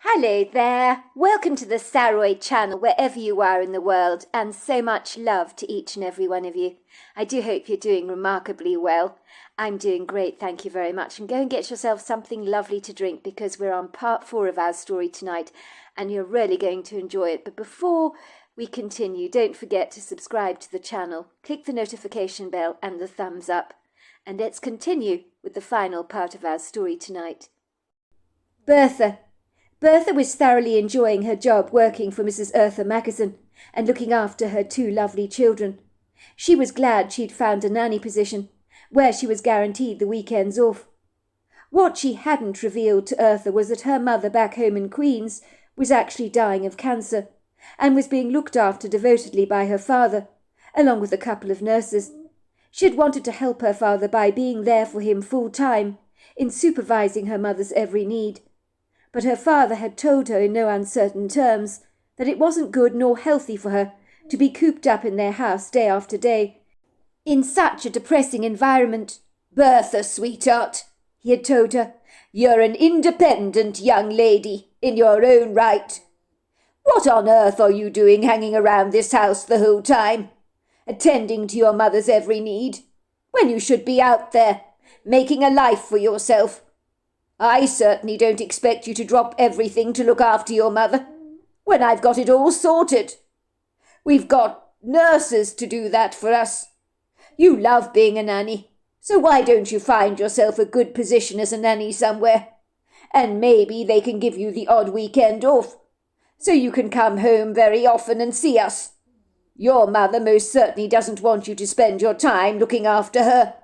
Hello there, welcome to the Saroy channel wherever you are in the world, and so much love to each and every one of you. I do hope you're doing remarkably well. I'm doing great, thank you very much, and go and get yourself something lovely to drink because we're on part 4 of our story tonight and you're really going to enjoy it. But before we continue, don't forget to subscribe to the channel, click the notification bell and the thumbs up, and let's continue with the final part of our story tonight. Bertha was thoroughly enjoying her job working for Mrs. Eartha Mackerson and looking after her 2 lovely children. She was glad she'd found a nanny position where she was guaranteed the weekends off. What she hadn't revealed to Eartha was that her mother back home in Queens was actually dying of cancer and was being looked after devotedly by her father, along with a couple of nurses. She had wanted to help her father by being there for him full time, in supervising her mother's every need. But her father had told her in no uncertain terms that it wasn't good nor healthy for her to be cooped up in their house day after day, in such a depressing environment. "Bertha, sweetheart," he had told her, "you're an independent young lady in your own right. What on earth are you doing hanging around this house the whole time, attending to your mother's every need, when you should be out there, making a life for yourself? I certainly don't expect you to drop everything to look after your mother, when I've got it all sorted. We've got nurses to do that for us. You love being a nanny, so why don't you find yourself a good position as a nanny somewhere? And maybe they can give you the odd weekend off, so you can come home very often and see us. Your mother most certainly doesn't want you to spend your time looking after her.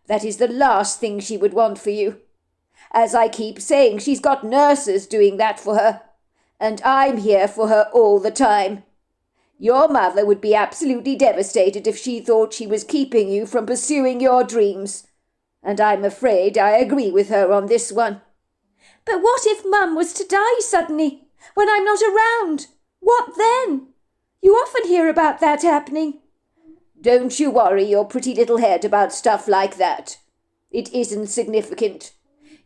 That is the last thing she would want for you. As I keep saying, she's got nurses doing that for her, and I'm here for her all the time. Your mother would be absolutely devastated if she thought she was keeping you from pursuing your dreams, and I'm afraid I agree with her on this one." "But what if Mum was to die suddenly, when I'm not around? What then? You often hear about that happening." "Don't you worry your pretty little head about stuff like that. It isn't significant.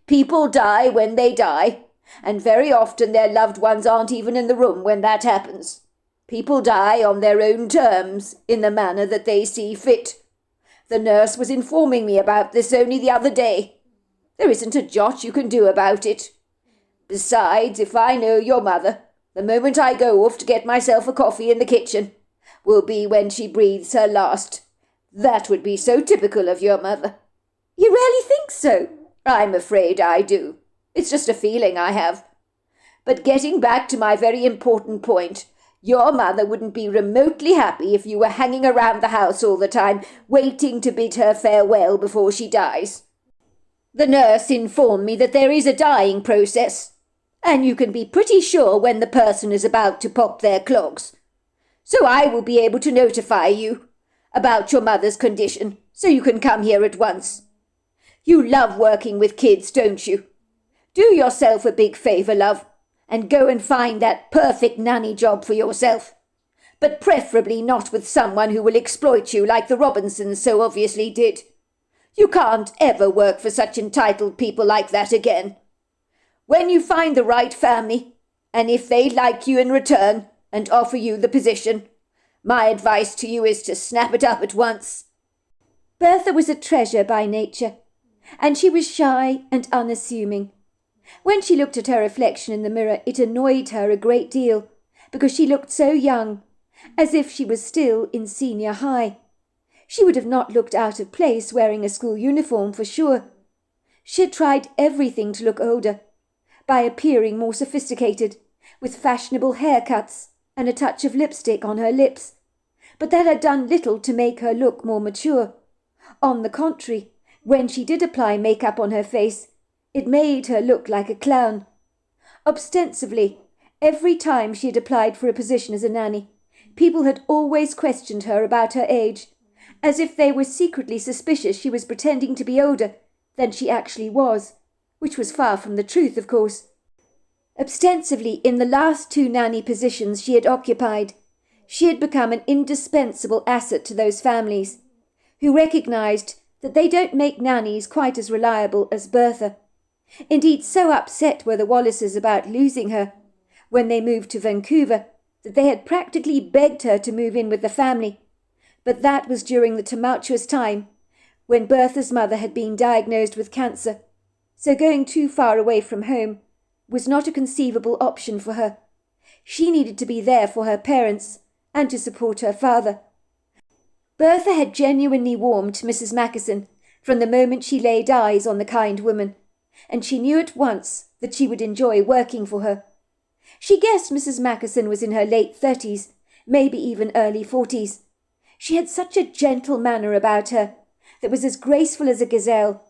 People die when they die, and very often their loved ones aren't even in the room when that happens. People die on their own terms, in the manner that they see fit. The nurse was informing me about this only the other day. There isn't a jot you can do about it. Besides, if I know your mother, the moment I go off to get myself a coffee in the kitchen will be when she breathes her last. That would be so typical of your mother." "You really think so?" "I'm afraid I do. It's just a feeling I have. But getting back to my very important point, your mother wouldn't be remotely happy if you were hanging around the house all the time, waiting to bid her farewell before she dies. The nurse informed me that there is a dying process, and you can be pretty sure when the person is about to pop their clogs. So I will be able to notify you about your mother's condition, so you can come here at once. You love working with kids, don't you? Do yourself a big favour, love, and go and find that perfect nanny job for yourself. But preferably not with someone who will exploit you like the Robinsons so obviously did. You can't ever work for such entitled people like that again. When you find the right family, and if they like you in return and offer you the position, my advice to you is to snap it up at once." Bertha was a treasure by nature, and she was shy and unassuming. When she looked at her reflection in the mirror, it annoyed her a great deal, because she looked so young, as if she was still in senior high. She would have not looked out of place wearing a school uniform for sure. She had tried everything to look older, by appearing more sophisticated, with fashionable haircuts and a touch of lipstick on her lips, but that had done little to make her look more mature. On the contrary, when she did apply makeup on her face, it made her look like a clown. Ostensibly, every time she had applied for a position as a nanny, people had always questioned her about her age, as if they were secretly suspicious she was pretending to be older than she actually was, which was far from the truth, of course. Ostensibly, in the last 2 nanny positions she had occupied, she had become an indispensable asset to those families, who recognised that they don't make nannies quite as reliable as Bertha. Indeed, so upset were the Wallaces about losing her when they moved to Vancouver that they had practically begged her to move in with the family. But that was during the tumultuous time when Bertha's mother had been diagnosed with cancer, so going too far away from home was not a conceivable option for her. She needed to be there for her parents and to support her father. Bertha had genuinely warmed to Mrs. Mackison from the moment she laid eyes on the kind woman, and she knew at once that she would enjoy working for her. She guessed Mrs. Mackison was in her late 30s, maybe even early 40s. She had such a gentle manner about her that was as graceful as a gazelle,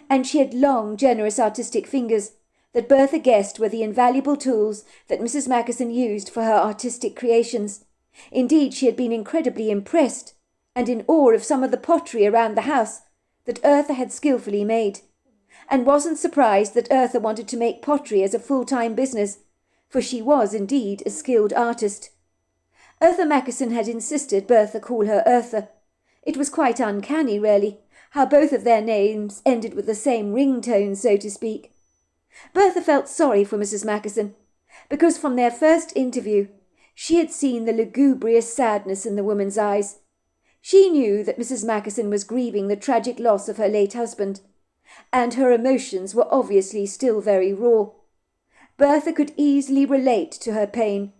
and she had long, generous artistic fingers that Bertha guessed were the invaluable tools that Mrs. Mackison used for her artistic creations. Indeed, she had been incredibly impressed and in awe of some of the pottery around the house that Eartha had skillfully made, and wasn't surprised that Eartha wanted to make pottery as a full-time business, for she was indeed a skilled artist. Eartha Mackison had insisted Bertha call her Eartha. It was quite uncanny, really, how both of their names ended with the same ringtone, so to speak. Bertha felt sorry for Mrs. Mackison, because from their first interview she had seen the lugubrious sadness in the woman's eyes. She knew that Mrs. Mackison was grieving the tragic loss of her late husband, and her emotions were obviously still very raw. Bertha could easily relate to her pain,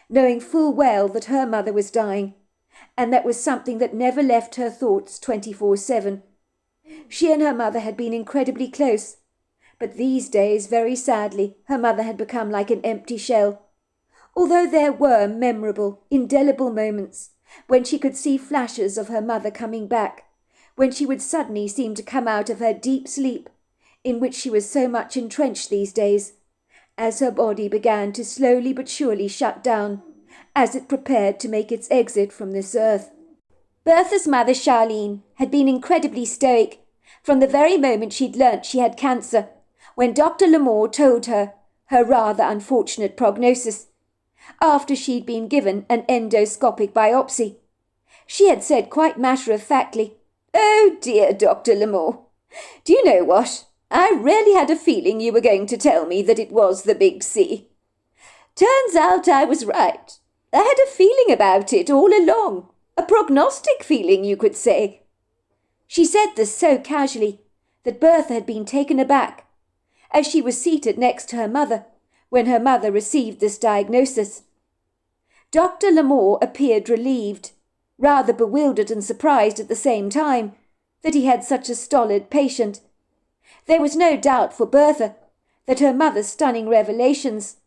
knowing full well that her mother was dying, and that was something that never left her thoughts 24/7. She and her mother had been incredibly close, but these days, very sadly, her mother had become like an empty shell. Although there were memorable, indelible moments when she could see flashes of her mother coming back, when she would suddenly seem to come out of her deep sleep, in which she was so much entrenched these days, as her body began to slowly but surely shut down, as it prepared to make its exit from this earth. Bertha's mother, Charlene, had been incredibly stoic from the very moment she'd learnt she had cancer, when Dr. Lamore told her her rather unfortunate prognosis, after she'd been given an endoscopic biopsy. She had said quite matter-of-factly, "Oh dear, Dr. Lamore, do you know what? I really had a feeling you were going to tell me that it was the big C. Turns out I was right. I had a feeling about it all along, a prognostic feeling, you could say." She said this so casually that Bertha had been taken aback, as she was seated next to her mother when her mother received this diagnosis. Dr. Lamore appeared relieved, rather bewildered and surprised at the same time that he had such a stolid patient. There was no doubt for Bertha that her mother's stunning revelations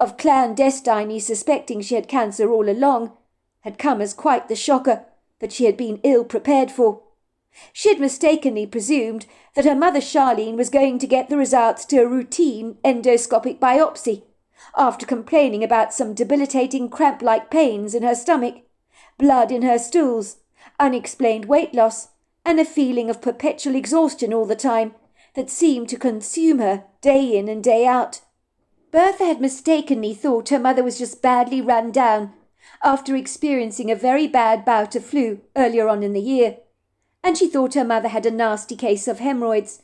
of clandestinely suspecting she had cancer all along had come as quite the shocker that she had been ill prepared for. She had mistakenly presumed that her mother Charlene was going to get the results to a routine endoscopic biopsy, after complaining about some debilitating cramp-like pains in her stomach, blood in her stools, unexplained weight loss, and a feeling of perpetual exhaustion all the time that seemed to consume her day in and day out. Bertha had mistakenly thought her mother was just badly run down after experiencing a very bad bout of flu earlier on in the year, and she thought her mother had a nasty case of hemorrhoids.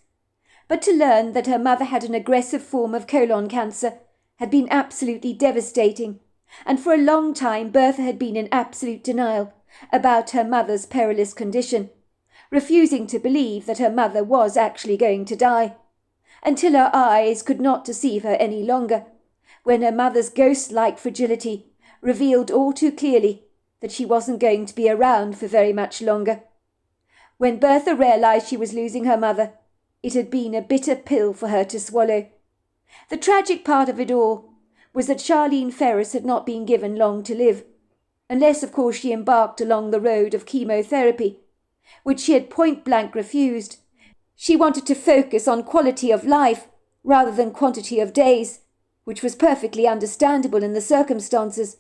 But to learn that her mother had an aggressive form of colon cancer had been absolutely devastating, and for a long time Bertha had been in absolute denial about her mother's perilous condition, refusing to believe that her mother was actually going to die, until her eyes could not deceive her any longer, when her mother's ghost-like fragility revealed all too clearly that she wasn't going to be around for very much longer. When Bertha realized she was losing her mother, it had been a bitter pill for her to swallow. The tragic part of it all was that Charlene Ferris had not been given long to live, unless of course she embarked along the road of chemotherapy, which she had point-blank refused. She wanted to focus on quality of life rather than quantity of days, which was perfectly understandable in the circumstances.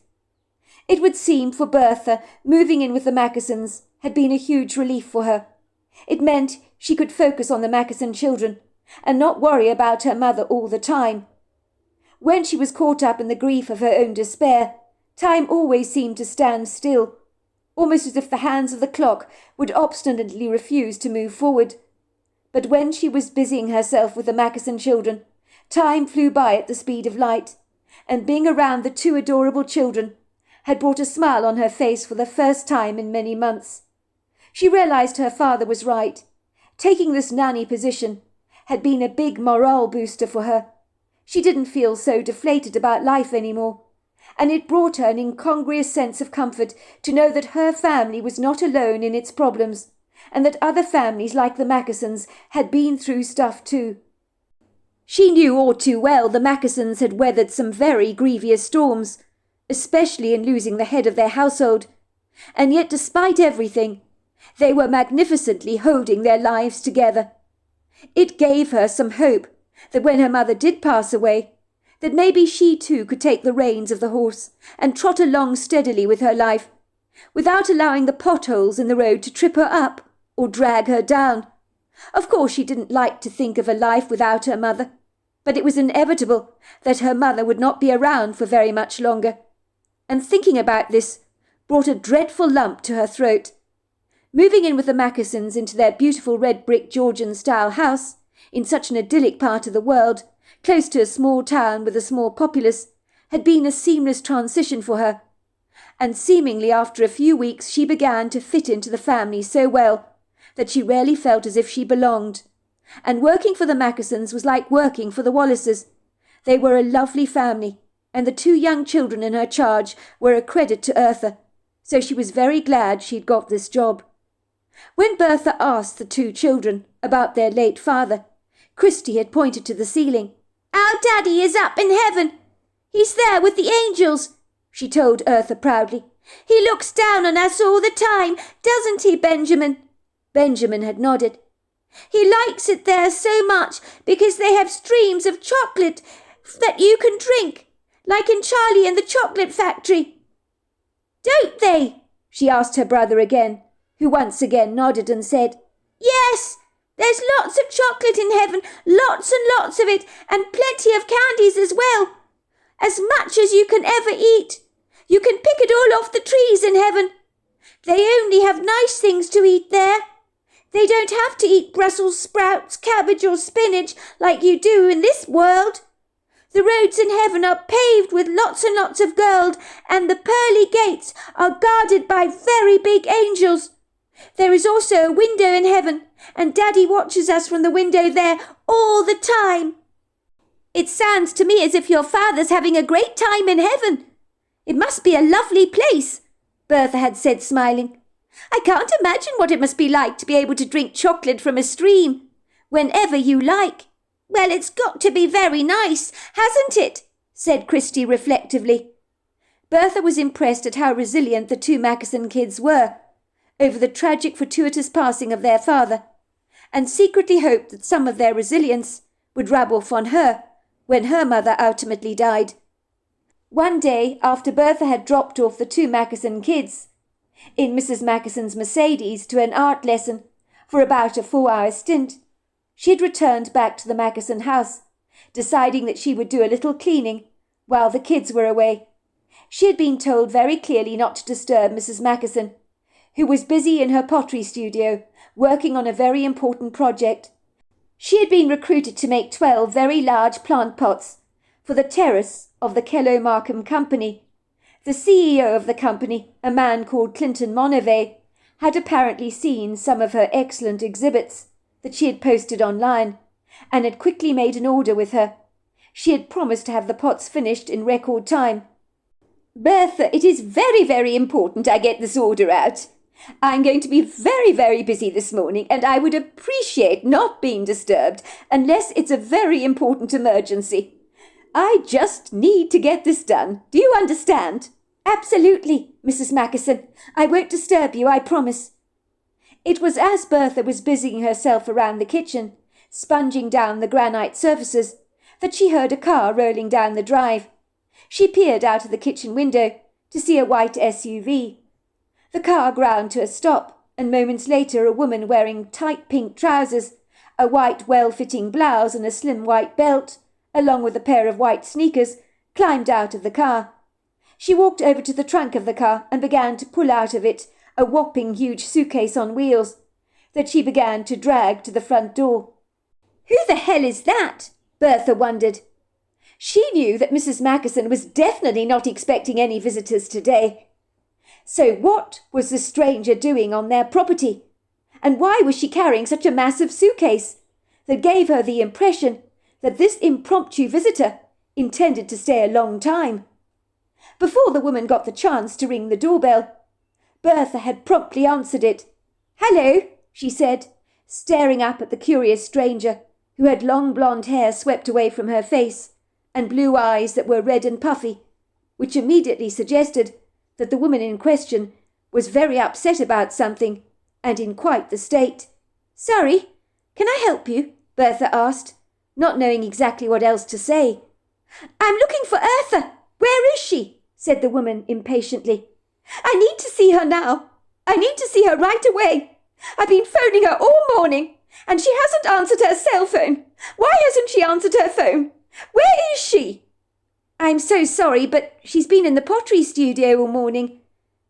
It would seem for Bertha, moving in with the Mackisons had been a huge relief for her. It meant she could focus on the Mackison children and not worry about her mother all the time. When she was caught up in the grief of her own despair, time always seemed to stand still, almost as if the hands of the clock would obstinately refuse to move forward. But when she was busying herself with the Mackerson children, time flew by at the speed of light, and being around the two adorable children had brought a smile on her face for the first time in many months. She realized her father was right. Taking this nanny position had been a big morale booster for her. She didn't feel so deflated about life anymore, and it brought her an incongruous sense of comfort to know that her family was not alone in its problems, and that other families like the Mackersons had been through stuff too. She knew all too well the Mackersons had weathered some very grievous storms, especially in losing the head of their household, and yet despite everything, they were magnificently holding their lives together. It gave her some hope that when her mother did pass away, that maybe she too could take the reins of the horse and trot along steadily with her life, without allowing the potholes in the road to trip her up or drag her down. Of course she didn't like to think of a life without her mother, but it was inevitable that her mother would not be around for very much longer, and thinking about this brought a dreadful lump to her throat. Moving in with the Mackersons into their beautiful red brick Georgian-style house, in such an idyllic part of the world, close to a small town with a small populace, had been a seamless transition for her, and seemingly after a few weeks she began to fit into the family so well that she rarely felt as if she belonged. And working for the Mackersons was like working for the Wallaces. They were a lovely family, and the two young children in her charge were a credit to Eartha, so she was very glad she'd got this job. When Bertha asked the two children about their late father, Christy had pointed to the ceiling. "Our daddy is up in heaven. He's there with the angels," she told Eartha proudly. "He looks down on us all the time, doesn't he, Benjamin?" Benjamin had nodded. "He likes it there so much because they have streams of chocolate that you can drink, like in Charlie and the Chocolate Factory." "Don't they?" she asked her brother again, who once again nodded and said, "Yes, there's lots of chocolate in heaven, lots and lots of it, and plenty of candies as well. As much as you can ever eat. You can pick it all off the trees in heaven. They only have nice things to eat there. They don't have to eat Brussels sprouts, cabbage or spinach like you do in this world. The roads in heaven are paved with lots and lots of gold, and the pearly gates are guarded by very big angels. There is also a window in heaven, and Daddy watches us from the window there all the time." "It sounds to me as if your father's having a great time in heaven. It must be a lovely place," Bertha had said, smiling. "I can't imagine what it must be like to be able to drink chocolate from a stream whenever you like." "Well, it's got to be very nice, hasn't it?" said Christy reflectively. Bertha was impressed at how resilient the two Mackerson kids were over the tragic fortuitous passing of their father, and secretly hoped that some of their resilience would rub off on her when her mother ultimately died. One day, after Bertha had dropped off the two Mackerson kids in Mrs. Mackerson's Mercedes to an art lesson for about a 4-hour stint, she had returned back to the Mackerson house, deciding that she would do a little cleaning while the kids were away. She had been told very clearly not to disturb Mrs. Mackerson, who was busy in her pottery studio working on a very important project. She had been recruited to make 12 very large plant pots for the terrace of the Kello Markham Company. The CEO of the company, a man called Clinton Monivey, had apparently seen some of her excellent exhibits that she had posted online, and had quickly made an order with her. She had promised to have the pots finished in record time. "Bertha, it is very, very important I get this order out. I'm going to be very, very busy this morning, and I would appreciate not being disturbed unless it's a very important emergency. I just need to get this done. Do you understand?" "Absolutely, Mrs. Mackerson. I won't disturb you, I promise." It was as Bertha was busying herself around the kitchen, sponging down the granite surfaces, that she heard a car rolling down the drive. She peered out of the kitchen window to see a white SUV. The car ground to a stop, and moments later a woman wearing tight pink trousers, a white well-fitting blouse and a slim white belt, along with a pair of white sneakers, climbed out of the car. She walked over to the trunk of the car and began to pull out of it a whopping huge suitcase on wheels. that she began to drag to the front door. Who the hell is that? Bertha wondered. She knew that Mrs. Mackerson was definitely not expecting any visitors today. So what was the stranger doing on their property? And why was she carrying such a massive suitcase that gave her the impression that this impromptu visitor intended to stay a long time? Before the woman got the chance to ring the doorbell, Bertha had promptly answered it. "Hello," she said, staring up at the curious stranger, who had long blonde hair swept away from her face and blue eyes that were red and puffy, which immediately suggested that the woman in question was very upset about something and in quite the state. "Sorry, can I help you?" Bertha asked, not knowing exactly what else to say. "I'm looking for Eartha. Where is she?" said the woman impatiently. "I need to see her now. I need to see her right away. I've been phoning her all morning, and she hasn't answered her cell phone. Why hasn't she answered her phone? Where is she?" "I'm so sorry, but she's been in the pottery studio all morning.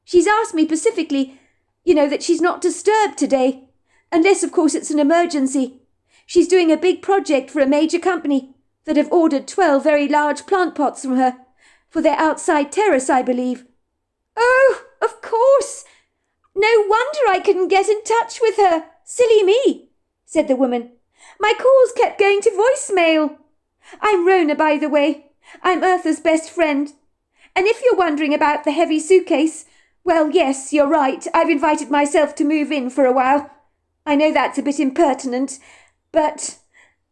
She's asked me specifically, that she's not disturbed today, unless, of course, it's an emergency. She's doing a big project for a major company that have ordered 12 very large plant pots from her for their outside terrace, I believe." "Oh, of course. No wonder I couldn't get in touch with her. Silly me," said the woman. "My calls kept going to voicemail. I'm Rona, by the way. I'm Eartha's best friend. And if you're wondering about the heavy suitcase, well, yes, you're right. I've invited myself to move in for a while. I know that's a bit impertinent, but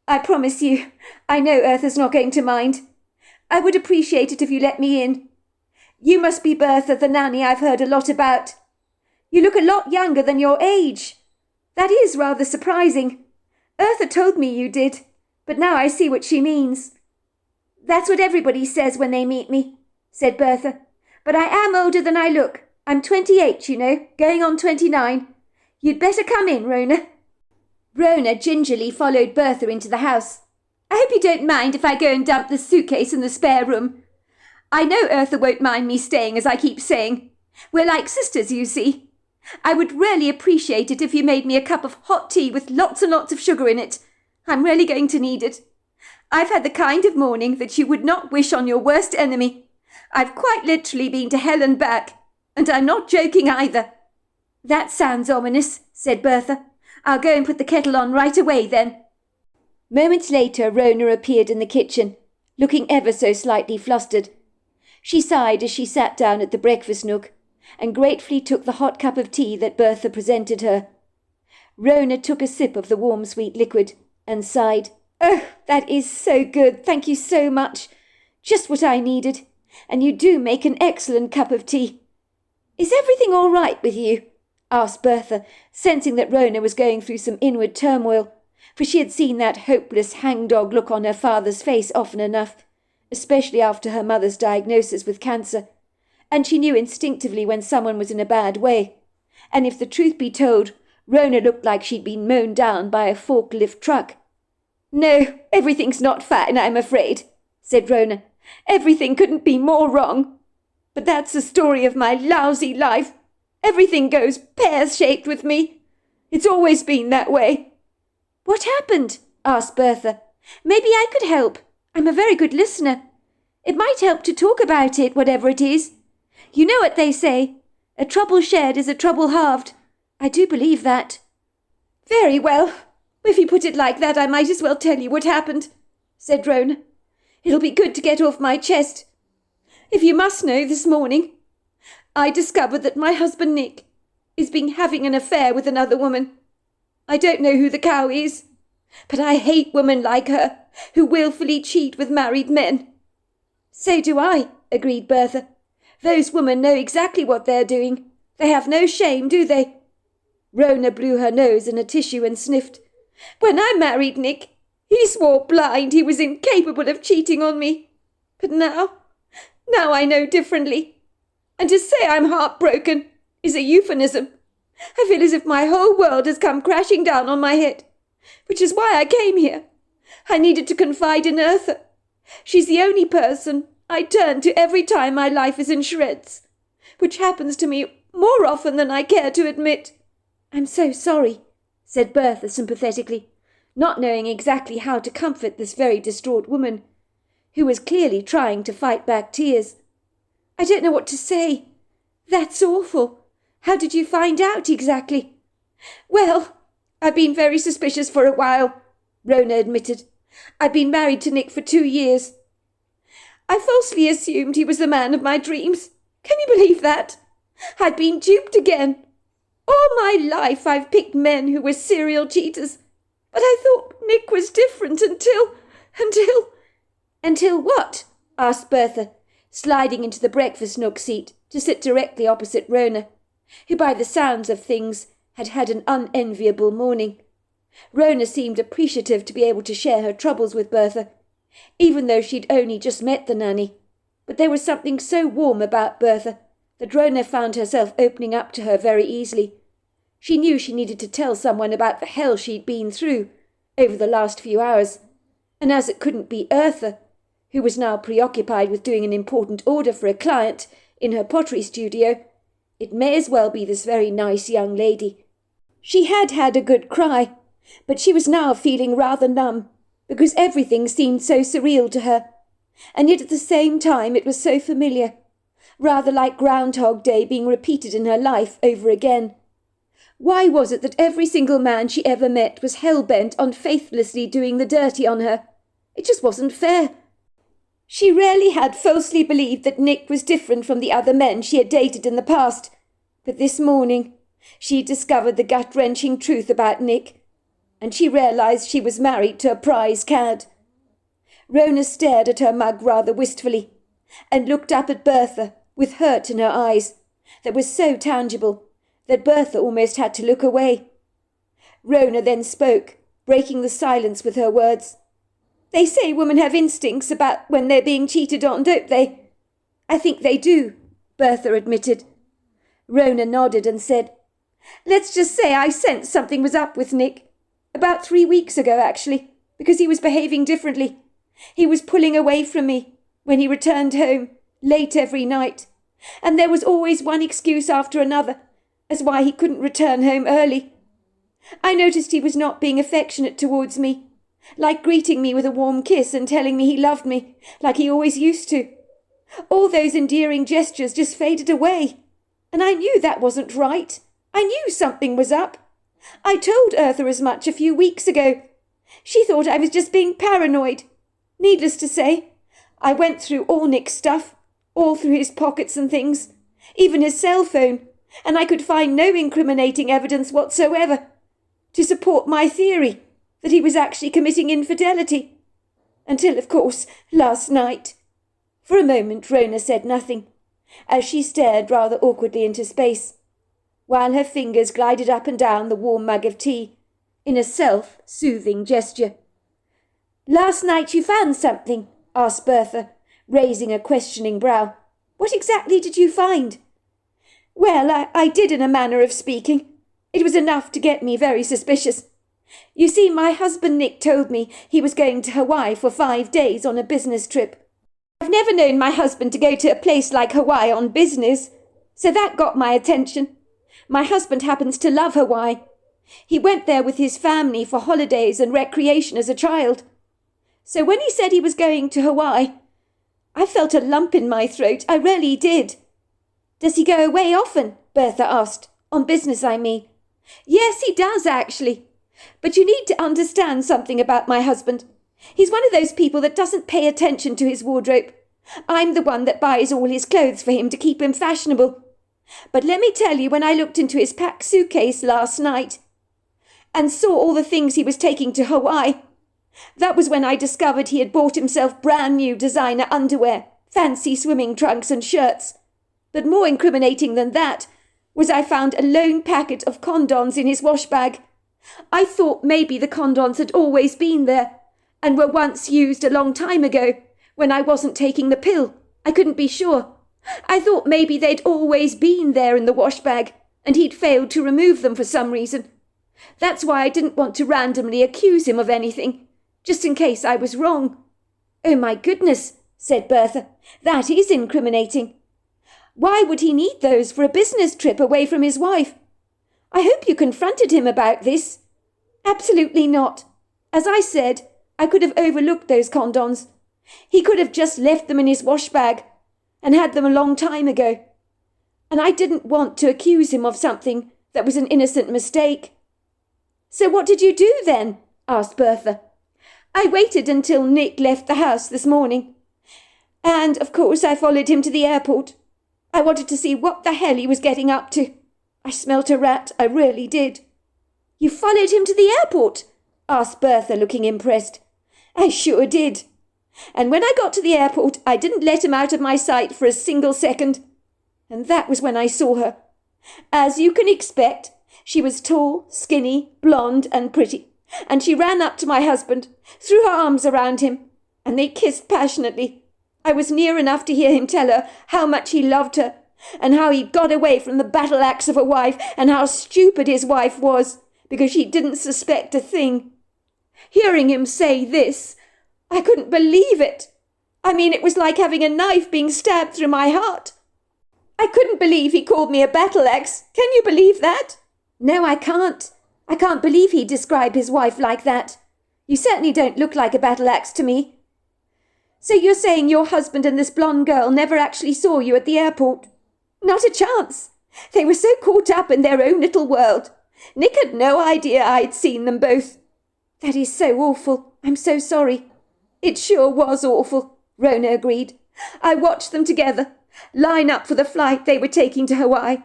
I promise you, I know Eartha's not going to mind. I would appreciate it if you let me in. You must be Bertha, the nanny I've heard a lot about. You look a lot younger than your age. That is rather surprising. Eartha told me you did, but now I see what she means." "That's what everybody says when they meet me," said Bertha. "But I am older than I look. I'm 28, going on 29. You'd better come in, Rona." Rona gingerly followed Bertha into the house. "I hope you don't mind if I go and dump the suitcase in the spare room. I know Eartha won't mind me staying, as I keep saying. We're like sisters, you see. I would really appreciate it if you made me a cup of hot tea with lots and lots of sugar in it. I'm really going to need it. I've had the kind of morning that you would not wish on your worst enemy. I've quite literally been to hell and back, and I'm not joking either." "That sounds ominous," said Bertha. "I'll go and put the kettle on right away then." Moments later, Rona appeared in the kitchen, looking ever so slightly flustered. She sighed as she sat down at the breakfast nook, and gratefully took the hot cup of tea that Bertha presented her. Rona took a sip of the warm sweet liquid, and sighed. "Oh, that is so good, thank you so much. Just what I needed, and you do make an excellent cup of tea. Is everything all right with you?" asked Bertha, sensing that Rona was going through some inward turmoil, for she had seen that hopeless hangdog look on her father's face often enough, especially after her mother's diagnosis with cancer, and she knew instinctively when someone was in a bad way, and if the truth be told, Rona looked like she'd been mown down by a forklift truck. "No, everything's not fine, I'm afraid," said Rona. "Everything couldn't be more wrong. But that's the story of my lousy life. Everything goes pear-shaped with me. It's always been that way." "What happened?" asked Bertha. "Maybe I could help. I'm a very good listener. It might help to talk about it, whatever it is. You know what they say, a trouble shared is a trouble halved. I do believe that." "Very well. If you put it like that, I might as well tell you what happened," said Rona. "It'll be good to get off my chest. If you must know, this morning, I discovered that my husband Nick is been having an affair with another woman. I don't know who the cow is, but I hate women like her who willfully cheat with married men." "So do I," agreed Bertha. "Those women know exactly what they're doing. They have no shame, do they?" Rona blew her nose in a tissue and sniffed. "When I married Nick, he swore blind he was incapable of cheating on me. But now I know differently. And to say I'm heartbroken is a euphemism. I feel as if my whole world has come crashing down on my head, which is why I came here. I needed to confide in Eartha. She's the only person I turn to every time my life is in shreds, which happens to me more often than I care to admit." "I'm so sorry," said Bertha sympathetically, not knowing exactly how to comfort this very distraught woman, who was clearly trying to fight back tears. "I don't know what to say. That's awful. How did you find out exactly?" "Well, I've been very suspicious for a while," Rona admitted. "I've been married to Nick for 2 years. I falsely assumed he was the man of my dreams. Can you believe that? I've been duped again. All my life I've picked men who were serial cheaters, but I thought Nick was different until... "Until what?" asked Bertha, sliding into the breakfast nook seat to sit directly opposite Rona, who by the sounds of things had had an unenviable morning. Rona seemed appreciative to be able to share her troubles with Bertha, even though she'd only just met the nanny. But there was something so warm about Bertha that Rona found herself opening up to her very easily. She knew she needed to tell someone about the hell she'd been through over the last few hours, and as it couldn't be Eartha, who was now preoccupied with doing an important order for a client in her pottery studio, it may as well be this very nice young lady. She had had a good cry, but she was now feeling rather numb, because everything seemed so surreal to her, and yet at the same time it was so familiar, rather like Groundhog Day being repeated in her life over again. Why was it that every single man she ever met was hell-bent on faithlessly doing the dirty on her? It just wasn't fair. She rarely had falsely believed that Nick was different from the other men she had dated in the past, but this morning she discovered the gut-wrenching truth about Nick, and she realised she was married to a prize cad. Rona stared at her mug rather wistfully, and looked up at Bertha with hurt in her eyes that was so tangible that Bertha almost had to look away. Rona then spoke, breaking the silence with her words. "They say women have instincts about when they're being cheated on, don't they?" "I think they do," Bertha admitted. Rona nodded and said, "Let's just say I sensed something was up with Nick. About 3 weeks ago, actually, because he was behaving differently. He was pulling away from me when he returned home, late every night, and there was always one excuse after another as why he couldn't return home early. I noticed he was not being affectionate towards me, like greeting me with a warm kiss and telling me he loved me, like he always used to. All those endearing gestures just faded away, and I knew that wasn't right. I knew something was up. I told Eartha as much a few weeks ago. She thought I was just being paranoid. Needless to say, I went through all Nick's stuff, all through his pockets and things, even his cell phone, and I could find no incriminating evidence whatsoever to support my theory that he was actually committing infidelity. Until, of course, last night." For a moment Rona said nothing, as she stared rather awkwardly into space, while her fingers glided up and down the warm mug of tea in a self-soothing gesture. "Last night you found something?" asked Bertha, raising a questioning brow. "What exactly did you find?" "Well, I did in a manner of speaking. It was enough to get me very suspicious. You see, my husband Nick told me he was going to Hawaii for 5 days on a business trip. I've never known my husband to go to a place like Hawaii on business, so that got my attention. My husband happens to love Hawaii. He went there with his family for holidays and recreation as a child. So when he said he was going to Hawaii, I felt a lump in my throat. I really did." "Does he go away often?" Bertha asked. "On business, I mean." "Yes, he does, actually. But you need to understand something about my husband. He's one of those people that doesn't pay attention to his wardrobe. I'm the one that buys all his clothes for him to keep him fashionable. But let me tell you, when I looked into his packed suitcase last night and saw all the things he was taking to Hawaii, that was when I discovered he had bought himself brand new designer underwear, fancy swimming trunks and shirts. But more incriminating than that was I found a lone packet of condoms in his wash bag. I thought maybe the condoms had always been there and were once used a long time ago when I wasn't taking the pill. I couldn't be sure. I thought maybe they'd always been there in the wash bag and he'd failed to remove them for some reason. That's why I didn't want to randomly accuse him of anything, just in case I was wrong." "Oh my goodness," said Bertha. "That is incriminating. Why would he need those for a business trip away from his wife? I hope you confronted him about this. Absolutely not. As I said, I could have overlooked those condoms. He could have just left them in his wash bag and had them a long time ago. And I didn't want to accuse him of something that was an innocent mistake. So what did you do then? Asked Bertha. I waited until Nick left the house this morning. And, of course, I followed him to the airport. I wanted to see what the hell he was getting up to. I smelt a rat, I really did. You followed him to the airport? Asked Bertha, looking impressed. I sure did. And when I got to the airport, I didn't let him out of my sight for a single second. And that was when I saw her. As you can expect, she was tall, skinny, blonde and pretty. And she ran up to my husband, threw her arms around him, and they kissed passionately. I was near enough to hear him tell her how much he loved her, and how he'd got away from the battle axe of a wife, and how stupid his wife was, because she didn't suspect a thing. Hearing him say this, I couldn't believe it. I mean, it was like having a knife being stabbed through my heart. I couldn't believe he called me a battle axe. Can you believe that? No, I can't. I can't believe he'd describe his wife like that. You certainly don't look like a battle axe to me. So you're saying your husband and this blonde girl never actually saw you at the airport? Not a chance. They were so caught up in their own little world. Nick had no idea I'd seen them both. That is so awful. I'm so sorry. It sure was awful, Rona agreed. I watched them together, line up for the flight they were taking to Hawaii.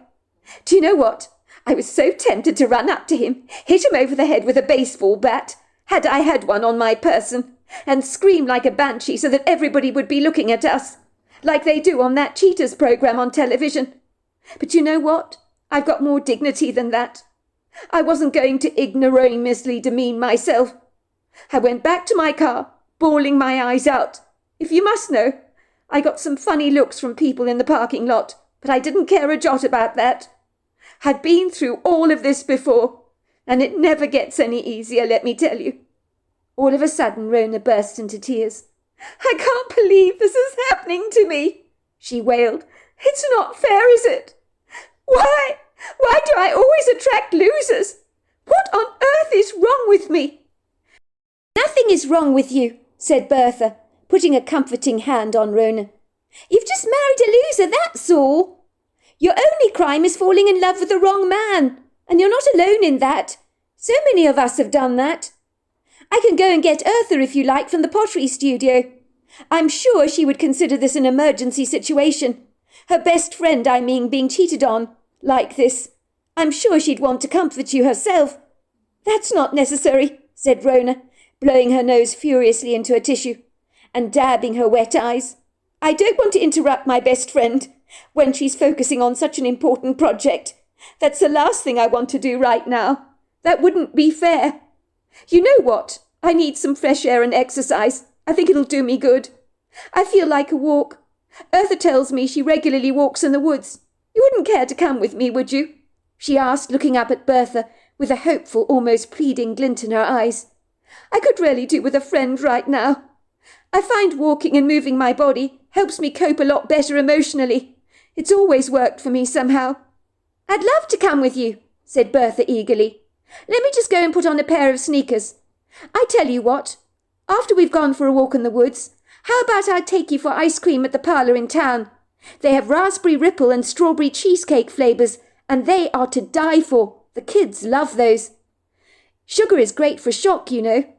Do you know what? I was so tempted to run up to him, hit him over the head with a baseball bat, had I had one on my person, and scream like a banshee so that everybody would be looking at us, like they do on that Cheetahs program on television. But you know what? I've got more dignity than that. I wasn't going to ignoramously demean myself. I went back to my car, bawling my eyes out. If you must know, I got some funny looks from people in the parking lot, but I didn't care a jot about that. I've been through all of this before, and it never gets any easier, let me tell you. All of a sudden, Rona burst into tears. I can't believe this is happening to me, she wailed. It's not fair, is it? Why do I always attract losers? What on earth is wrong with me? Nothing is wrong with you, said Bertha, putting a comforting hand on Rona. You've just married a loser, that's all. Your only crime is falling in love with the wrong man, and you're not alone in that. So many of us have done that. I can go and get Eartha if you like from the pottery studio. I'm sure she would consider this an emergency situation. Her best friend, I mean, being cheated on, like this. I'm sure she'd want to comfort you herself. That's not necessary, said Rona, blowing her nose furiously into a tissue, and dabbing her wet eyes. I don't want to interrupt my best friend when she's focusing on such an important project. That's the last thing I want to do right now. That wouldn't be fair. You know what? I need some fresh air and exercise. I think it'll do me good. I feel like a walk. Eartha tells me she regularly walks in the woods. You wouldn't care to come with me, would you? She asked, looking up at Bertha with a hopeful, almost pleading glint in her eyes. I could really do with a friend right now. I find walking and moving my body helps me cope a lot better emotionally. It's always worked for me somehow. I'd love to come with you, said Bertha eagerly. Let me just go and put on a pair of sneakers. I tell you what, after we've gone for a walk in the woods, how about I take you for ice cream at the parlour in town? They have raspberry ripple and strawberry cheesecake flavours, and they are to die for. The kids love those. Sugar is great for shock, you know.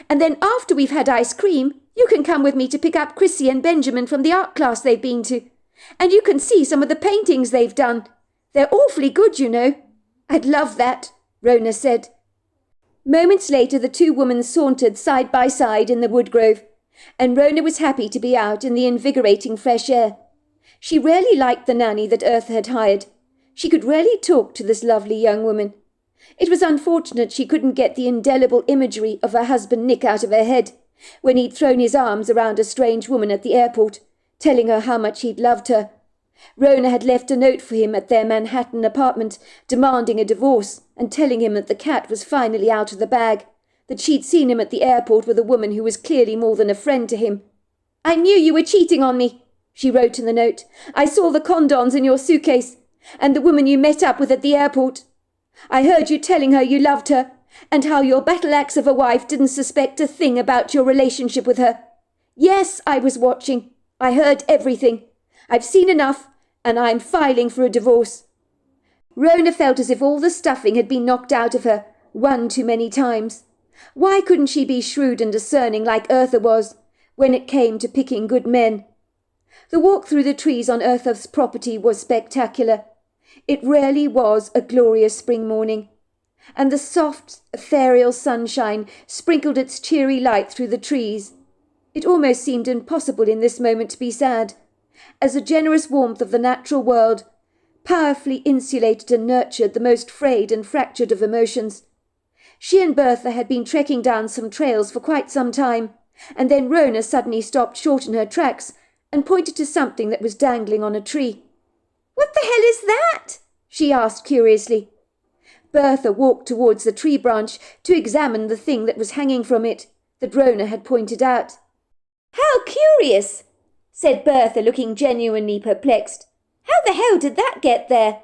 And then after we've had ice cream, you can come with me to pick up Chrissy and Benjamin from the art class they've been to. And you can see some of the paintings they've done. They're awfully good, you know. I'd love that, Rona said. Moments later, the two women sauntered side by side in the wood grove, and Rona was happy to be out in the invigorating fresh air. She really liked the nanny that Eartha had hired. She could really talk to this lovely young woman. It was unfortunate she couldn't get the indelible imagery of her husband Nick out of her head when he'd thrown his arms around a strange woman at the airport, telling her how much he'd loved her. Rona had left a note for him at their Manhattan apartment, demanding a divorce and telling him that the cat was finally out of the bag, that she'd seen him at the airport with a woman who was clearly more than a friend to him. I knew you were cheating on me, she wrote in the note. I saw the condoms in your suitcase, and the woman you met up with at the airport. I heard you telling her you loved her, and how your battle-axe of a wife didn't suspect a thing about your relationship with her. Yes, I was watching. I heard everything. I've seen enough, and I'm filing for a divorce." Rona felt as if all the stuffing had been knocked out of her, one too many times. Why couldn't she be shrewd and discerning like Eartha was, when it came to picking good men? The walk through the trees on Eartha's property was spectacular. It really was a glorious spring morning, and the soft, ethereal sunshine sprinkled its cheery light through the trees. It almost seemed impossible in this moment to be sad, as the generous warmth of the natural world powerfully insulated and nurtured the most frayed and fractured of emotions. She and Bertha had been trekking down some trails for quite some time, and then Rona suddenly stopped short in her tracks and pointed to something that was dangling on a tree. "What the hell is that?" she asked curiously. Bertha walked towards the tree branch to examine the thing that was hanging from it, that Rona had pointed out. "How curious," said Bertha, looking genuinely perplexed. "How the hell did that get there?"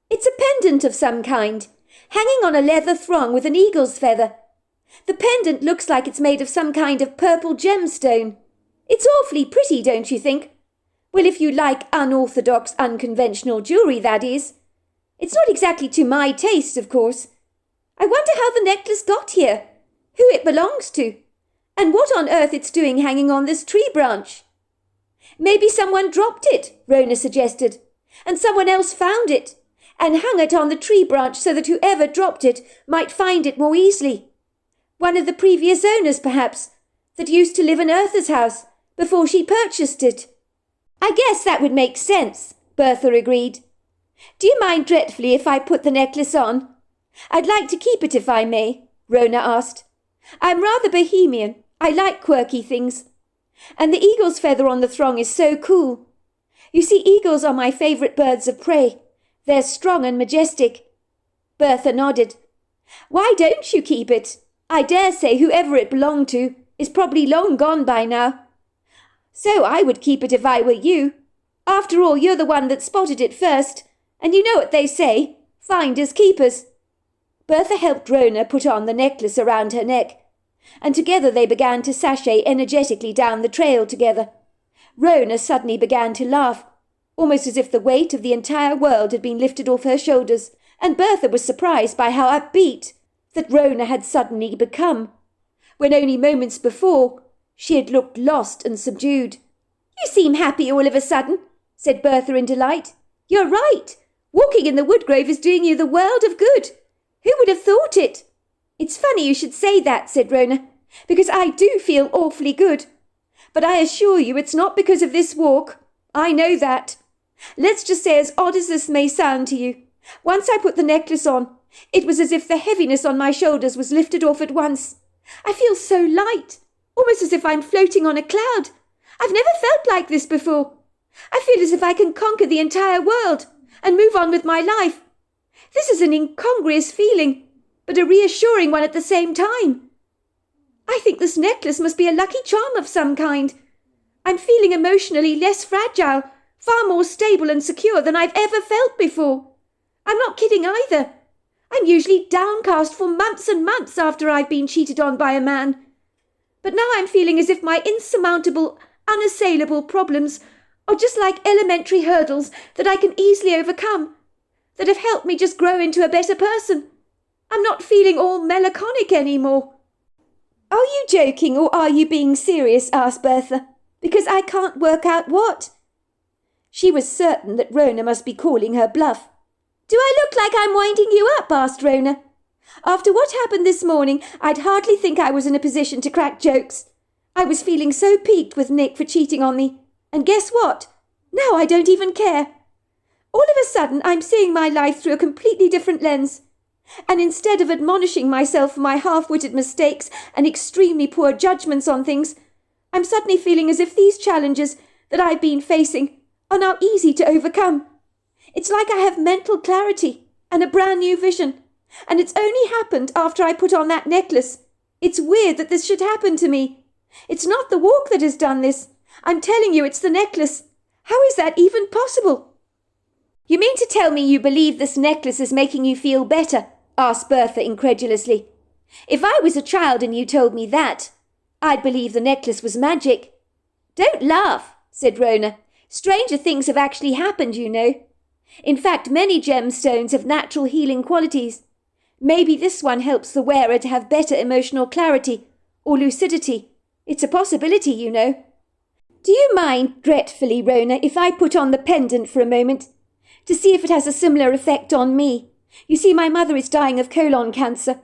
"It's a pendant of some kind, hanging on a leather thong with an eagle's feather. The pendant looks like it's made of some kind of purple gemstone. It's awfully pretty, don't you think? Well, if you like unorthodox, unconventional jewellery, that is. It's not exactly to my taste, of course. I wonder how the necklace got here, who it belongs to, and what on earth it's doing hanging on this tree branch." "Maybe someone dropped it," Rona suggested, "and someone else found it, and hung it on the tree branch so that whoever dropped it might find it more easily. One of the previous owners, perhaps, that used to live in Eartha's house before she purchased it." "I guess that would make sense," Bertha agreed. "Do you mind dreadfully if I put the necklace on? I'd like to keep it if I may," Rona asked. "I'm rather bohemian. I like quirky things. And the eagle's feather on the thong is so cool. You see, eagles are my favourite birds of prey. They're strong and majestic." Bertha nodded. "Why don't you keep it? I dare say whoever it belonged to is probably long gone by now." "So I would keep it if I were you. After all, you're the one that spotted it first, and you know what they say, finders keepers." Bertha helped Rona put on the necklace around her neck, and together they began to sashay energetically down the trail together. Rona suddenly began to laugh, almost as if the weight of the entire world had been lifted off her shoulders, and Bertha was surprised by how upbeat that Rona had suddenly become, when only moments before she had looked lost and subdued. "You seem happy all of a sudden," said Bertha in delight. "You're right. Walking in the woodgrove is doing you the world of good. Who would have thought it?" "It's funny you should say that," said Rona, "because I do feel awfully good. But I assure you it's not because of this walk. I know that. Let's just say, as odd as this may sound to you, once I put the necklace on, it was as if the heaviness on my shoulders was lifted off at once. I feel so light, almost as if I'm floating on a cloud. I've never felt like this before. I feel as if I can conquer the entire world and move on with my life. This is an incongruous feeling, but a reassuring one at the same time. I think this necklace must be a lucky charm of some kind. I'm feeling emotionally less fragile, far more stable and secure than I've ever felt before. I'm not kidding either. I'm usually downcast for months and months after I've been cheated on by a man. But now I'm feeling as if my insurmountable, unassailable problems are just like elementary hurdles that I can easily overcome, that have helped me just grow into a better person. I'm not feeling all melancholic anymore." "Are you joking or are you being serious?" asked Bertha, "because I can't work out what." She was certain that Rona must be calling her bluff. "Do I look like I'm winding you up?" asked Rona. "After what happened this morning, I'd hardly think I was in a position to crack jokes. I was feeling so piqued with Nick for cheating on me. And guess what? Now I don't even care. All of a sudden, I'm seeing my life through a completely different lens. And instead of admonishing myself for my half-witted mistakes and extremely poor judgments on things, I'm suddenly feeling as if these challenges that I've been facing are now easy to overcome. It's like I have mental clarity and a brand new vision, and it's only happened after I put on that necklace. It's weird that this should happen to me. It's not the walk that has done this. I'm telling you, it's the necklace. How is that even possible?" "You mean to tell me you believe this necklace is making you feel better?" asked Bertha incredulously. If I was a child and you told me that, I'd believe the necklace was magic." "Don't laugh," said Rona. "Stranger things have actually happened, you know. In fact, many gemstones have natural healing qualities. Maybe this one helps the wearer to have better emotional clarity or lucidity. It's a possibility, you know. Do you mind, dreadfully, Rona, if I put on the pendant for a moment, to see if it has a similar effect on me? You see, my mother is dying of colon cancer,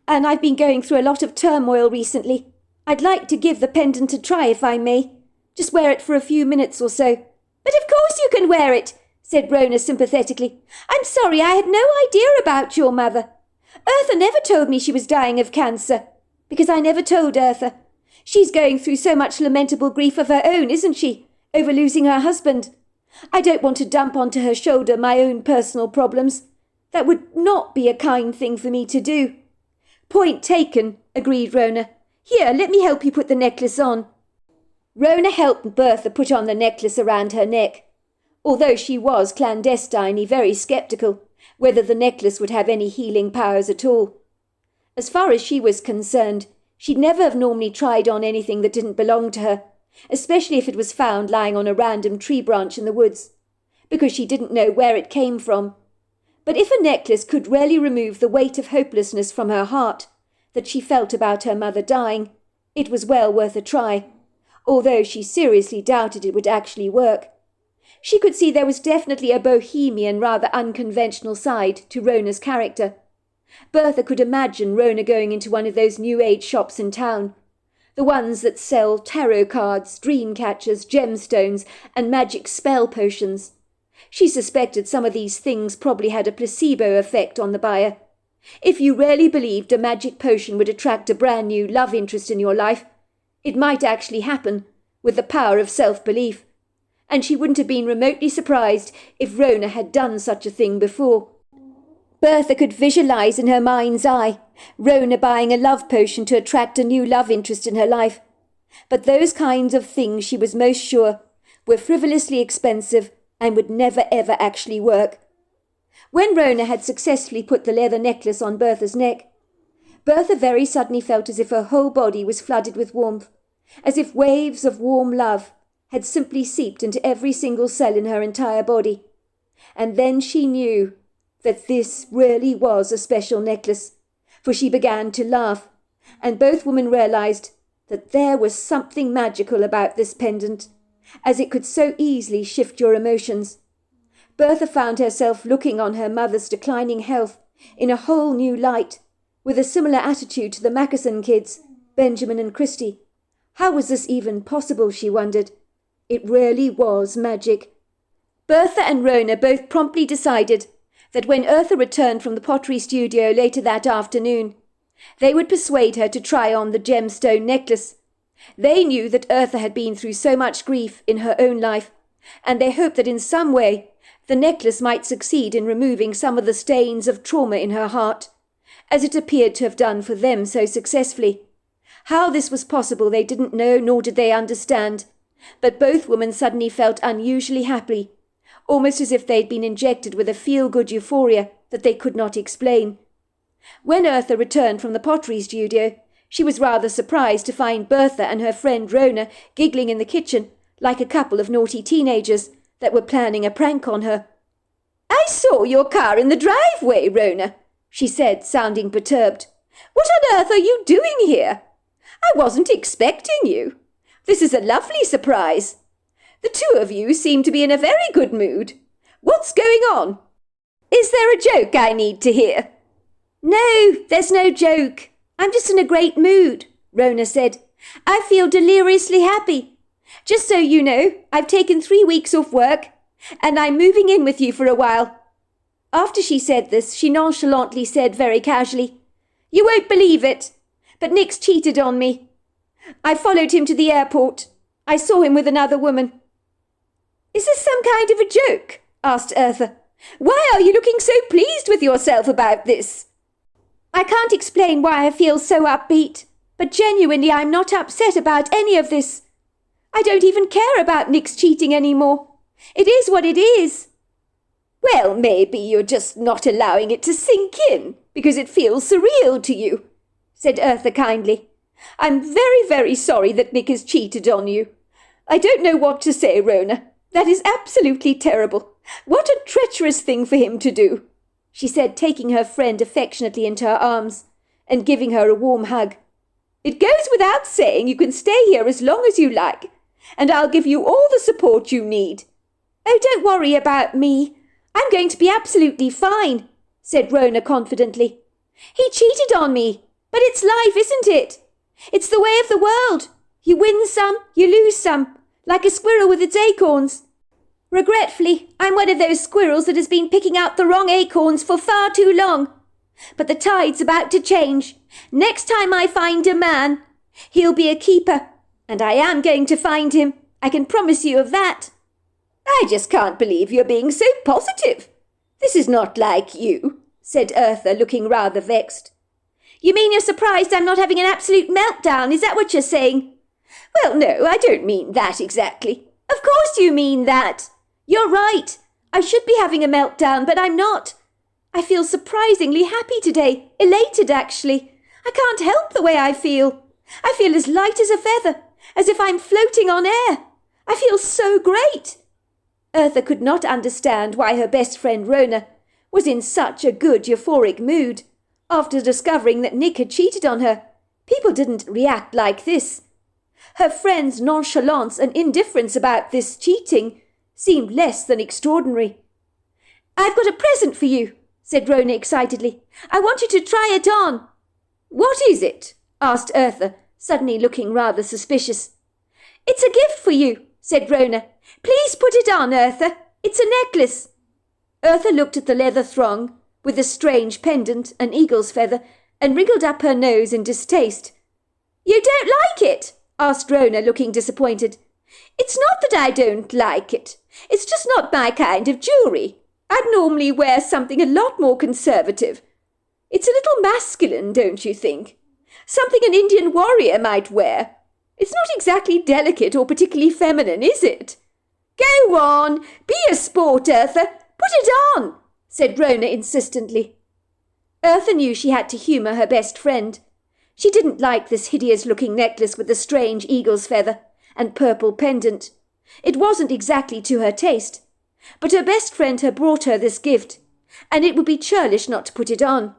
and I've been going through a lot of turmoil recently. I'd like to give the pendant a try, if I may. Just wear it for a few minutes or so." "But of course you can wear it," said Rona sympathetically. "I'm sorry, I had no idea about your mother. Eartha never told me she was dying of cancer, because I never told Eartha. She's going through so much lamentable grief of her own, isn't she, over losing her husband? I don't want to dump onto her shoulder my own personal problems. That would not be a kind thing for me to do." "Point taken," agreed Rona. "Here, let me help you put the necklace on." Rona helped Bertha put on the necklace around her neck, although she was clandestinely very sceptical whether the necklace would have any healing powers at all. As far as she was concerned, she'd never have normally tried on anything that didn't belong to her, especially if it was found lying on a random tree branch in the woods, because she didn't know where it came from. But if a necklace could really remove the weight of hopelessness from her heart that she felt about her mother dying, it was well worth a try, although she seriously doubted it would actually work. She could see there was definitely a bohemian, rather unconventional side to Rona's character. Bertha could imagine Rona going into one of those New Age shops in town, the ones that sell tarot cards, dream catchers, gemstones, and magic spell potions. She suspected some of these things probably had a placebo effect on the buyer. If you really believed a magic potion would attract a brand new love interest in your life, it might actually happen with the power of self-belief. And she wouldn't have been remotely surprised if Rona had done such a thing before. Bertha could visualize in her mind's eye Rona buying a love potion to attract a new love interest in her life. But those kinds of things, she was most sure, were frivolously expensive and would never ever actually work. When Rona had successfully put the leather necklace on Bertha's neck, Bertha very suddenly felt as if her whole body was flooded with warmth, as if waves of warm love had simply seeped into every single cell in her entire body. And then she knew that this really was a special necklace, for she began to laugh, and both women realized that there was something magical about this pendant, as it could so easily shift your emotions. Bertha found herself looking on her mother's declining health in a whole new light, with a similar attitude to the Mackerson kids, Benjamin and Christy. How was this even possible, she wondered? It really was magic. Bertha and Rona both promptly decided that when Eartha returned from the pottery studio later that afternoon, they would persuade her to try on the gemstone necklace. They knew that Eartha had been through so much grief in her own life, and they hoped that in some way the necklace might succeed in removing some of the stains of trauma in her heart, as it appeared to have done for them so successfully. How this was possible they didn't know, nor did they understand, but both women suddenly felt unusually happy, almost as if they'd been injected with a feel-good euphoria that they could not explain. When Eartha returned from the pottery studio, she was rather surprised to find Bertha and her friend Rona giggling in the kitchen like a couple of naughty teenagers that were planning a prank on her. "I saw your car in the driveway, Rona," she said, sounding perturbed. "What on earth are you doing here? I wasn't expecting you. This is a lovely surprise. The two of you seem to be in a very good mood. What's going on? Is there a joke I need to hear?" "No, there's no joke. I'm just in a great mood," Rona said. "I feel deliriously happy. Just so you know, I've taken 3 weeks off work, and I'm moving in with you for a while." After she said this, she nonchalantly said very casually, "You won't believe it, but Nick's cheated on me. I followed him to the airport. I saw him with another woman." "Is this some kind of a joke?" asked Eartha. "Why are you looking so pleased with yourself about this?" "I can't explain why I feel so upbeat, but genuinely I'm not upset about any of this. I don't even care about Nick's cheating anymore. It is what it is." "Well, maybe you're just not allowing it to sink in because it feels surreal to you," said Eartha kindly. "I'm very, very sorry that Nick has cheated on you. I don't know what to say, Rona. That is absolutely terrible. What a treacherous thing for him to do," she said, taking her friend affectionately into her arms and giving her a warm hug. "It goes without saying you can stay here as long as you like, and I'll give you all the support you need." "Oh, don't worry about me. I'm going to be absolutely fine," said Rona confidently. "He cheated on me, but it's life, isn't it? It's the way of the world. You win some, you lose some, like a squirrel with its acorns. Regretfully, I'm one of those squirrels that has been picking out the wrong acorns for far too long. But the tide's about to change. Next time I find a man, he'll be a keeper, and I am going to find him. I can promise you of that." "I just can't believe you're being so positive. This is not like you," said Eartha, looking rather vexed. "You mean you're surprised I'm not having an absolute meltdown? Is that what you're saying?" "Well, no, I don't mean that exactly." "Of course you mean that. You're right. I should be having a meltdown, but I'm not. I feel surprisingly happy today, elated actually. I can't help the way I feel. I feel as light as a feather, as if I'm floating on air. I feel so great." Eartha could not understand why her best friend Rona was in such a good euphoric mood. After discovering that Nick had cheated on her, people didn't react like this. Her friend's nonchalance and indifference about this cheating seemed less than extraordinary. "I've got a present for you," said Rona excitedly. "I want you to try it on." "What is it?" asked Eartha, suddenly looking rather suspicious. "It's a gift for you," said Rona. "Please put it on, Eartha. It's a necklace." Eartha looked at the leather thong, with a strange pendant, an eagle's feather, and wriggled up her nose in distaste. "You don't like it?" asked Rona, looking disappointed. "It's not that I don't like it. It's just not my kind of jewellery. I'd normally wear something a lot more conservative. It's a little masculine, don't you think? Something an Indian warrior might wear. It's not exactly delicate or particularly feminine, is it?" "Go on, be a sport, Eartha. Put it on," said Rona insistently. Eartha knew she had to humour her best friend. She didn't like this hideous-looking necklace with the strange eagle's feather and purple pendant. It wasn't exactly to her taste, but her best friend had brought her this gift, and it would be churlish not to put it on.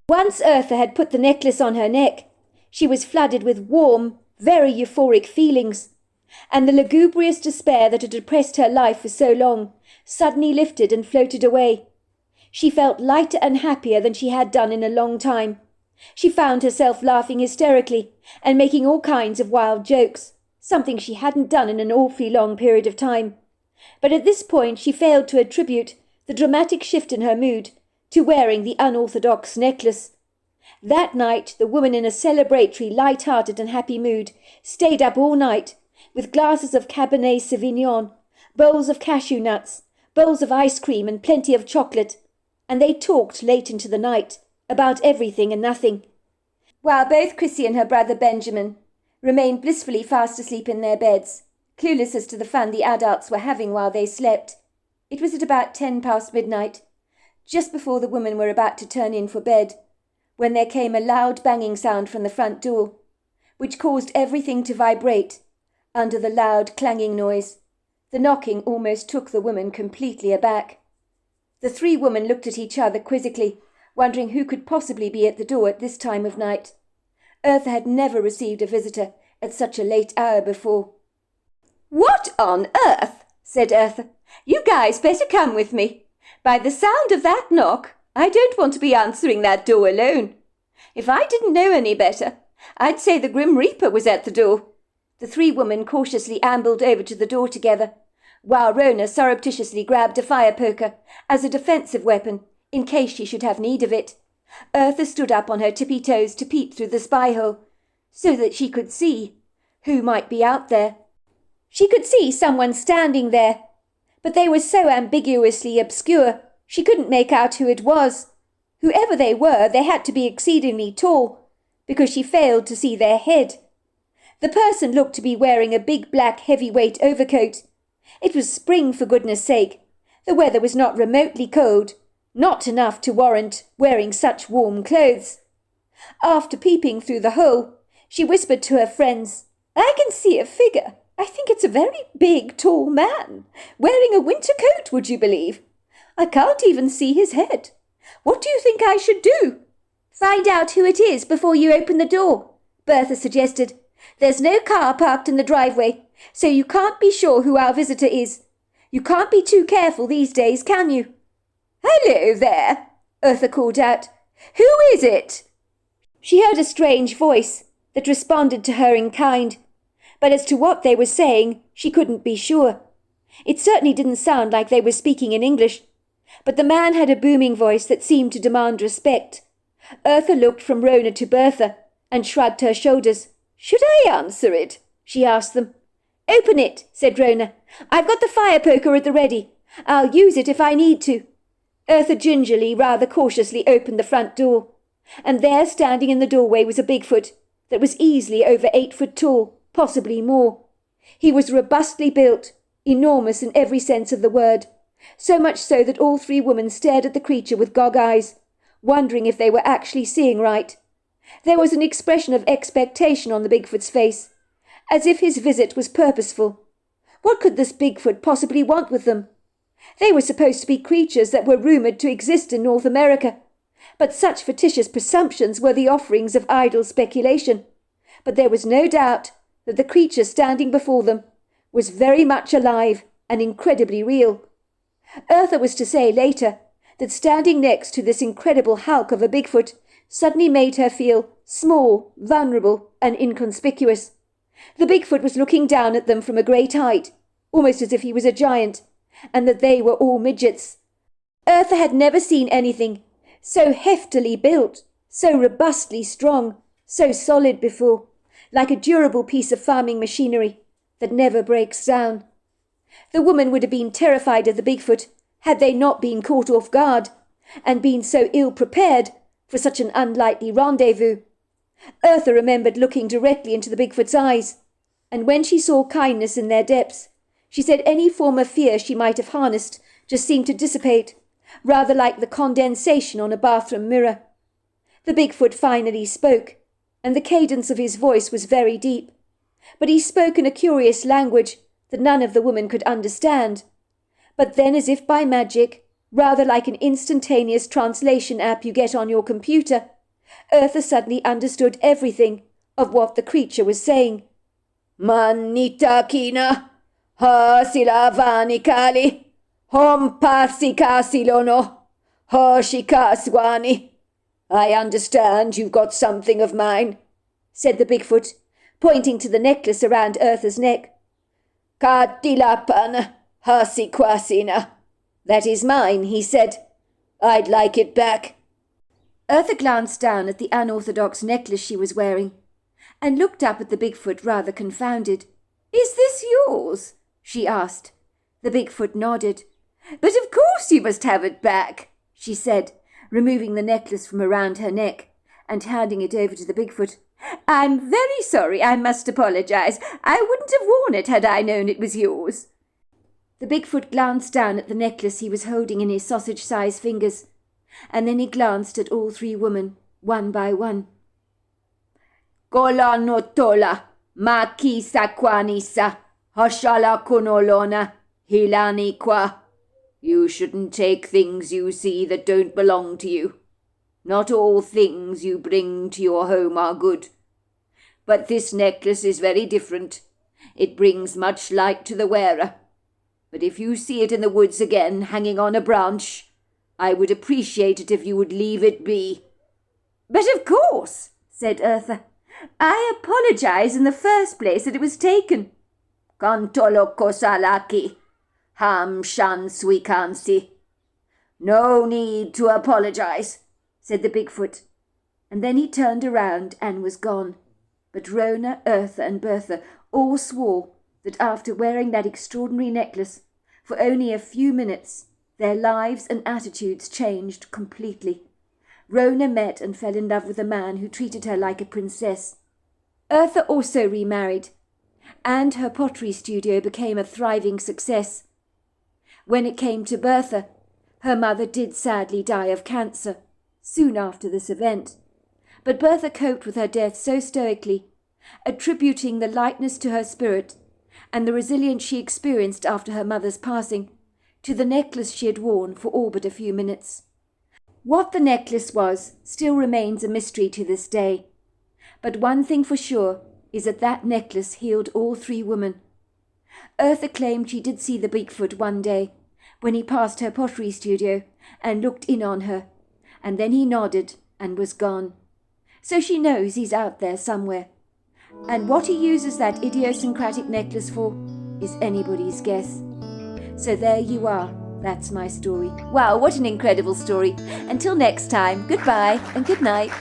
Once Eartha had put the necklace on her neck, she was flooded with warm, very euphoric feelings, and the lugubrious despair that had oppressed her life for so long suddenly lifted and floated away. She felt lighter and happier than she had done in a long time. She found herself laughing hysterically and making all kinds of wild jokes, something she hadn't done in an awfully long period of time. But at this point she failed to attribute the dramatic shift in her mood to wearing the unorthodox necklace. That night the woman, in a celebratory, light-hearted and happy mood, stayed up all night, with glasses of Cabernet Sauvignon, bowls of cashew nuts, bowls of ice cream and plenty of chocolate, and they talked late into the night, about everything and nothing, while both Chrissy and her brother Benjamin remained blissfully fast asleep in their beds, clueless as to the fun the adults were having while they slept. It was at about 10 past midnight, just before the women were about to turn in for bed, when there came a loud banging sound from the front door, which caused everything to vibrate under the loud clanging noise. The knocking almost took the women completely aback. The three women looked at each other quizzically, wondering who could possibly be at the door at this time of night. Eartha had never received a visitor at such a late hour before. "What on earth?" said Eartha. "You guys better come with me. By the sound of that knock, I don't want to be answering that door alone. If I didn't know any better, I'd say the Grim Reaper was at the door." The three women cautiously ambled over to the door together, while Rona surreptitiously grabbed a fire poker as a defensive weapon in case she should have need of it. Eartha stood up on her tippy toes to peep through the spy-hole, so that she could see who might be out there. She could see someone standing there, but they were so ambiguously obscure she couldn't make out who it was. Whoever they were, they had to be exceedingly tall, because she failed to see their head. The person looked to be wearing a big black heavyweight overcoat. It was spring, for goodness sake. The weather was not remotely cold, not enough to warrant wearing such warm clothes. After peeping through the hole, she whispered to her friends, "I can see a figure. I think it's a very big, tall man, wearing a winter coat, would you believe? I can't even see his head. What do you think I should do?" "Find out who it is before you open the door," Bertha suggested. "There's no car parked in the driveway, so you can't be sure who our visitor is. You can't be too careful these days, can you?" "Hello there," Eartha called out. "Who is it?" She heard a strange voice that responded to her in kind, but as to what they were saying, she couldn't be sure. It certainly didn't sound like they were speaking in English, but the man had a booming voice that seemed to demand respect. Eartha looked from Rona to Bertha and shrugged her shoulders. "Should I answer it?" she asked them. "Open it," said Rona. "I've got the fire poker at the ready. I'll use it if I need to." Eartha gingerly, rather cautiously opened the front door, and there, standing in the doorway, was a Bigfoot that was easily over 8 foot tall, possibly more. He was robustly built, enormous in every sense of the word, so much so that all three women stared at the creature with gog eyes, wondering if they were actually seeing right. There was an expression of expectation on the Bigfoot's face, as if his visit was purposeful. What could this Bigfoot possibly want with them? They were supposed to be creatures that were rumoured to exist in North America, but such fictitious presumptions were the offerings of idle speculation. But there was no doubt that the creature standing before them was very much alive and incredibly real. Eartha was to say later that standing next to this incredible hulk of a Bigfoot suddenly made her feel small, vulnerable, and inconspicuous. The Bigfoot was looking down at them from a great height, almost as if he was a giant, and that they were all midgets. Eartha had never seen anything so heftily built, so robustly strong, so solid before, like a durable piece of farming machinery that never breaks down. The woman would have been terrified of the Bigfoot had they not been caught off guard, and been so ill prepared for such an unlikely rendezvous. Eartha remembered looking directly into the Bigfoot's eyes, and when she saw kindness in their depths, she said any form of fear she might have harnessed just seemed to dissipate, rather like the condensation on a bathroom mirror. The Bigfoot finally spoke, and the cadence of his voice was very deep, but he spoke in a curious language that none of the women could understand. But then, as if by magic, rather like an instantaneous translation app you get on your computer, Eartha suddenly understood everything of what the creature was saying. "Manita kina, ha silavani kali, hom pasikasilono, ha shikaswani." "I understand you've got something of mine," said the Bigfoot, pointing to the necklace around Eartha's neck. "Katilapana, ha sikwasina." "That is mine," he said. "I'd like it back." Eartha glanced down at the unorthodox necklace she was wearing, and looked up at the Bigfoot rather confounded. "Is this yours?" she asked. The Bigfoot nodded. "But of course you must have it back," she said, removing the necklace from around her neck and handing it over to the Bigfoot. "I'm very sorry, I must apologize. I wouldn't have worn it had I known it was yours." The Bigfoot glanced down at the necklace he was holding in his sausage-sized fingers, and then he glanced at all three women, one by one. "Kola notola, maki sakwanisa, hashala konolona, hilani kwa." "You shouldn't take things you see that don't belong to you. Not all things you bring to your home are good. But this necklace is very different. It brings much light to the wearer. But if you see it in the woods again, hanging on a branch, I would appreciate it if you would leave it be." "But of course," said Eartha. "I apologize in the first place that it was taken." "Kantolo kosalaki, ham shan swikansi." "No need to apologize," said the Bigfoot, and then he turned around and was gone. But Rona, Eartha, and Bertha all swore that after wearing that extraordinary necklace for only a few minutes, their lives and attitudes changed completely. Rona met and fell in love with a man who treated her like a princess. Eartha also remarried, and her pottery studio became a thriving success. When it came to Bertha, her mother did sadly die of cancer soon after this event, But Bertha coped with her death so stoically, attributing the lightness to her spirit and the resilience she experienced after her mother's passing to the necklace she had worn for all but a few minutes. What the necklace was still remains a mystery to this day. But one thing for sure is that necklace healed all three women. Eartha claimed she did see the Bigfoot one day when he passed her pottery studio and looked in on her, and then he nodded and was gone. So she knows he's out there somewhere. And what he uses that idiosyncratic necklace for is anybody's guess. So there you are. That's my story. Wow, what an incredible story. Until next time, goodbye and good night.